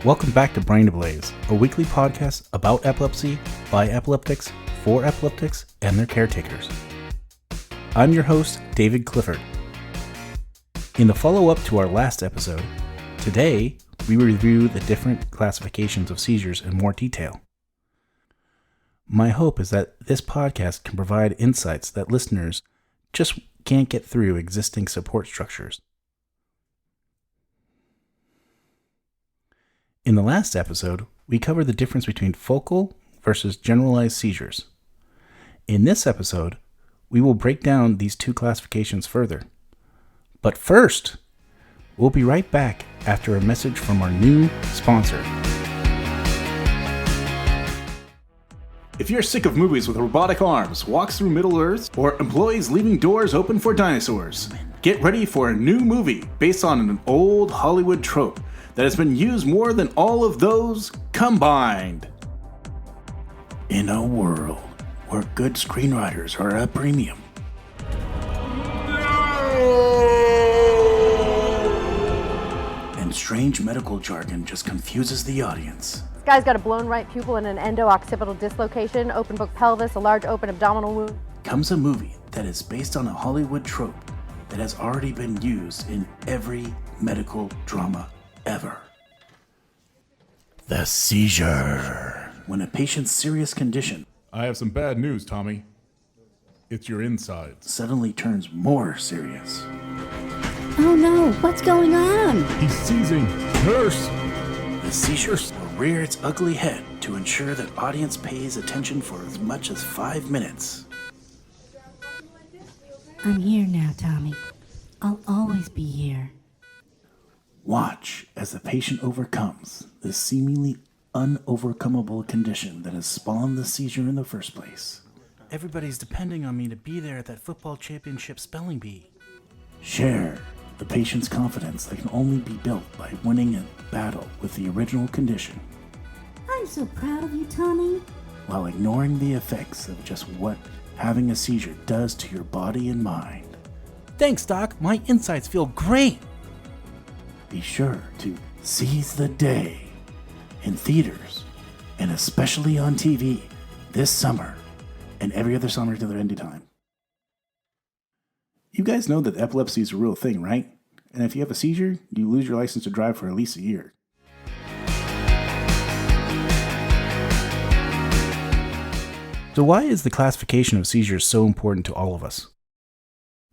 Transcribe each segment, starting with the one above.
Welcome back to Brain Ablaze, a weekly podcast about epilepsy, by epileptics, for epileptics, and their caretakers. I'm your host, David Clifford. In the follow-up to our last episode, today we review the different classifications of seizures in more detail. My hope is that this podcast can provide insights that listeners just can't get through existing support structures. In the last episode, we covered the difference between focal versus generalized seizures. In this episode, we will break down these two classifications further. But first, we'll be right back after a message from our new sponsor. If you're sick of movies with robotic arms, walks through Middle-earth, or employees leaving doors open for dinosaurs, get ready for a new movie based on an old Hollywood trope that has been used more than all of those combined. In a world where good screenwriters are a premium, and strange medical jargon just confuses the audience. This guy's got a blown right pupil and an endo-occipital dislocation, open book pelvis, a large open abdominal wound. Comes a movie that is based on a Hollywood trope that has already been used in every medical drama ever. The seizure. When a patient's serious condition, I have some bad news, Tommy. It's your insides. suddenly turns more serious. Oh no, what's going on? He's seizing. Nurse! The seizure will rear its ugly head to ensure that audience pays attention for as much as 5 minutes. I'm here now, Tommy. I'll always be here. Watch as the patient overcomes the seemingly unovercomable condition that has spawned the seizure in the first place. Everybody's depending on me to be there at that football championship spelling bee. Share the patient's confidence that can only be built by winning a battle with the original condition, I'm so proud of you, Tommy. while ignoring the effects of just what having a seizure does to your body and mind. Thanks, Doc. My insides feel great. Be sure to seize the day in theaters and especially on TV this summer and every other summer to the end of time. You guys know that epilepsy is a real thing, right? And if you have a seizure, you lose your license to drive for at least a year. So why is the classification of seizures so important to all of us?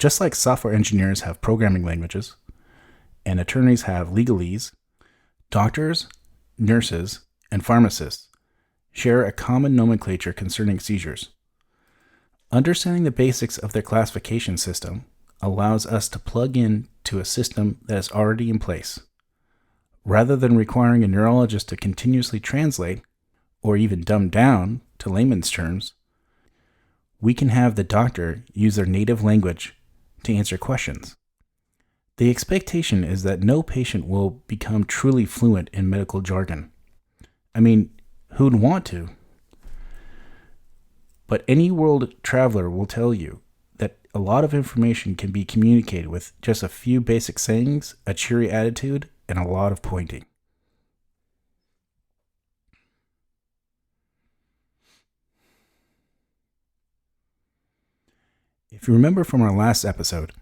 Just like software engineers have programming languages, and attorneys have legalese, doctors, nurses, and pharmacists share a common nomenclature concerning seizures. Understanding the basics of their classification system allows us to plug in to a system that is already in place. Rather than requiring a neurologist to continuously translate, or even dumb down to layman's terms, we can have the doctor use their native language to answer questions. The expectation is that no patient will become truly fluent in medical jargon. I mean, who'd want to? But any world traveler will tell you that a lot of information can be communicated with just a few basic sayings, a cheery attitude, and a lot of pointing. If you remember from our last episode,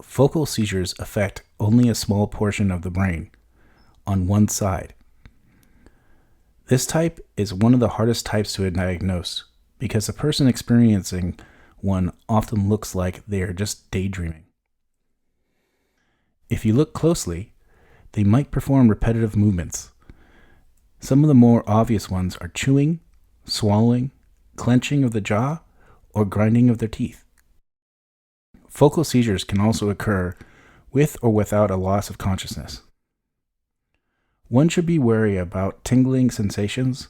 focal seizures affect only a small portion of the brain, on one side. This type is one of the hardest types to diagnose because the person experiencing one often looks like they are just daydreaming. If you look closely, they might perform repetitive movements. Some of the more obvious ones are chewing, swallowing, clenching of the jaw, or grinding of their teeth. Focal seizures can also occur with or without a loss of consciousness. One should be wary about tingling sensations,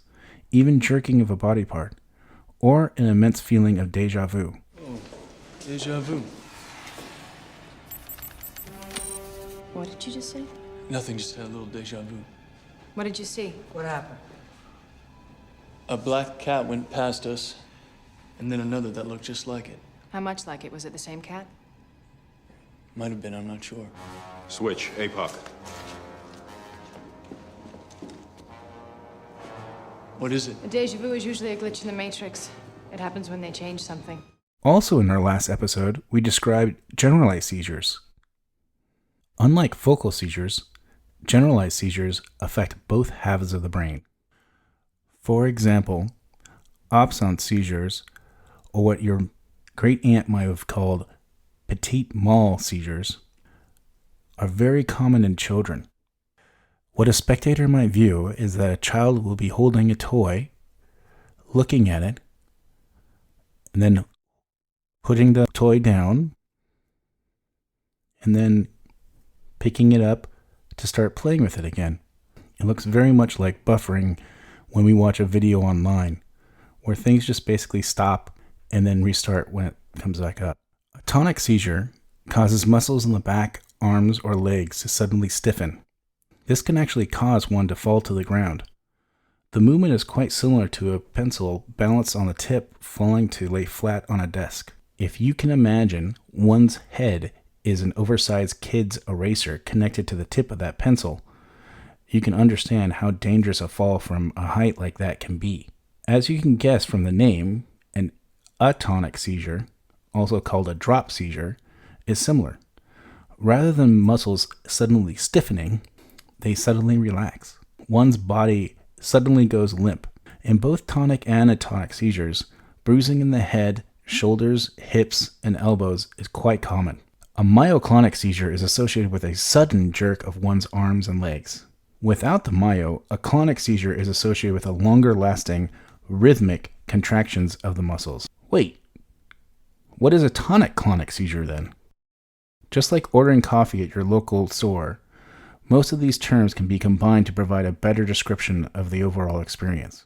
even jerking of a body part, or an immense feeling of déjà vu. Oh, déjà vu. What did you just say? Nothing, just had a little déjà vu. What did you see? What happened? A black cat went past us, and then another that looked just like it. How much like it? Was it the same cat? Might have been, I'm not sure. Switch, APOC. What is it? A deja vu is usually a glitch in the Matrix. It happens when they change something. Also in our last episode, we described generalized seizures. Unlike focal seizures, generalized seizures affect both halves of the brain. For example, absence seizures, or what your great aunt might have called petit mal seizures, are very common in children. What a spectator might view is that a child will be holding a toy, looking at it, and then putting the toy down, and then picking it up to start playing with it again. It looks very much like buffering when we watch a video online, where things just basically stop and then restart when it comes back up. A tonic seizure causes muscles in the back, arms, or legs to suddenly stiffen. This can actually cause one to fall to the ground. The movement is quite similar to a pencil balanced on the tip falling to lay flat on a desk. If you can imagine one's head is an oversized kid's eraser connected to the tip of that pencil, you can understand how dangerous a fall from a height like that can be. As you can guess from the name, an atonic seizure, also called a drop seizure, is similar. Rather than muscles suddenly stiffening, they suddenly relax. One's body suddenly goes limp. In both tonic and atonic seizures, bruising in the head, shoulders, hips, and elbows is quite common. A myoclonic seizure is associated with a sudden jerk of one's arms and legs. Without the myo, a clonic seizure is associated with a longer-lasting, rhythmic contractions of the muscles. Wait, what is a tonic-clonic seizure then? Just like ordering coffee at your local store, most of these terms can be combined to provide a better description of the overall experience.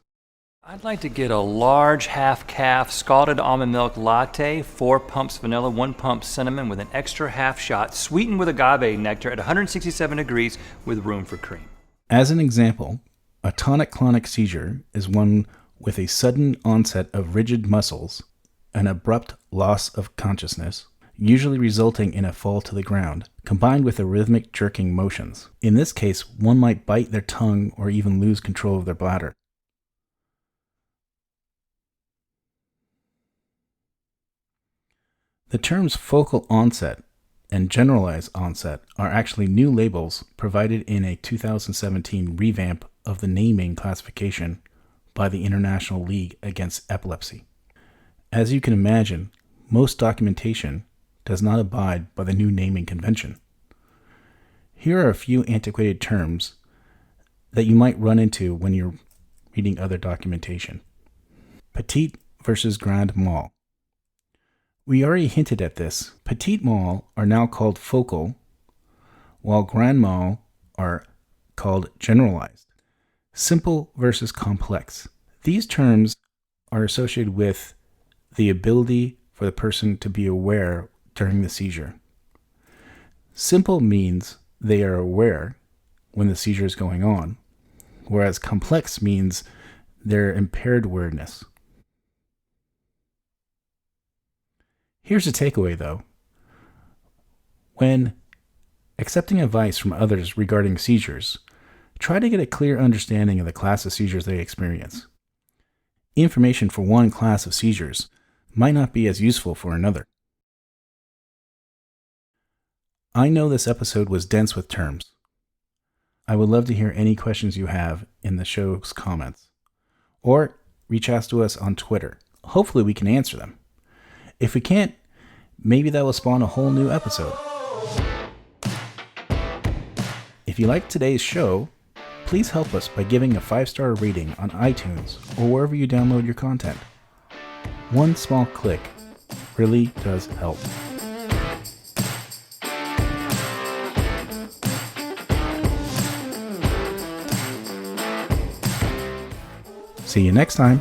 I'd like to get a large half-calf scalded almond milk latte, 4 pumps vanilla, 1 pump cinnamon with an extra half shot, sweetened with agave nectar at 167 degrees with room for cream. As an example, a tonic-clonic seizure is one with a sudden onset of rigid muscles, an abrupt loss of consciousness, usually resulting in a fall to the ground, combined with a rhythmic jerking motions. In this case, one might bite their tongue or even lose control of their bladder. The terms focal onset and generalized onset are actually new labels provided in a 2017 revamp of the naming classification by the International League Against Epilepsy. As you can imagine, most documentation does not abide by the new naming convention. Here are a few antiquated terms that you might run into when you're reading other documentation. Petit versus grand mal. We already hinted at this. Petit mal are now called focal, while grand mal are called generalized. Simple versus complex. These terms are associated with the ability for the person to be aware during the seizure. Simple means they are aware when the seizure is going on, whereas complex means they're impaired awareness. Here's a takeaway though. When accepting advice from others regarding seizures, try to get a clear understanding of the class of seizures they experience. Information for one class of seizures might not be as useful for another. I know this episode was dense with terms. I would love to hear any questions you have in the show's comments, or reach out to us on Twitter. Hopefully we can answer them. If we can't, maybe that will spawn a whole new episode. If you liked today's show, please help us by giving a 5-star rating on iTunes or wherever you download your content. One small click really does help. See you next time.